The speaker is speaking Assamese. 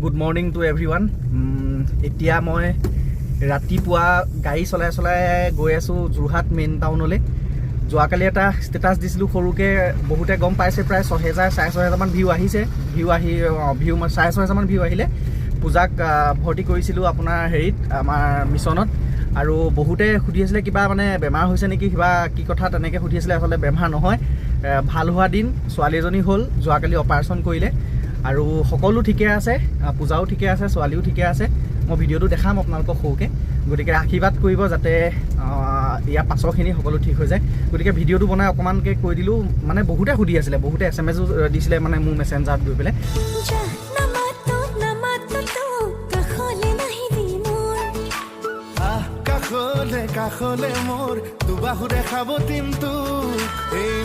Good morning to everyone. এতিয়া মই ৰাতিপুৱা গাড়ী চলাই গৈ আছোঁ যোৰহাট মেইন টাউনলৈ। যোৱাকালি এটা ষ্টেটাছ দিছিলোঁ সৰুকৈ, বহুতে গম পাইছে, প্ৰায় 6,000 6,500 মান ভিউ আহিছে। ভিউ 6,500 ভিউ আহিলে। পূজাক ভৰ্তি কৰিছিলোঁ আপোনাৰ হেৰিত, আমাৰ মিছনত। আৰু বহুতে সুধি আছিলে কিবা মানে বেমাৰ হৈছে নেকি, কিবা কি কথা তেনেকৈ সুধি আছিলে। আচলতে বেমাৰ নহয়, ভাল হোৱা দিন। ছোৱালী এজনী হ'ল, যোৱাকালি অপাৰেশ্যন কৰিলে আৰু সকলো ঠিকে আছে, পূজাও ঠিকে আছে, ছোৱালীও ঠিকে আছে। মই ভিডিঅ'টো দেখাম আপোনালোকক সৰুকৈ, গতিকে আশীৰ্বাদ কৰিব যাতে ইয়াৰ পাছৰখিনি সকলো ঠিক হৈ যায়। গতিকে ভিডিঅ'টো বনাই অকণমানকৈ কৈ দিলোঁ। মানে বহুতে সুধি আছিলে, বহুতে SMS-ও দিছিলে মানে মোৰ মেছেঞ্জাৰত গৈ পেলাই। কাষলে মোৰ দুবাহুৰে খাব দিনটো এই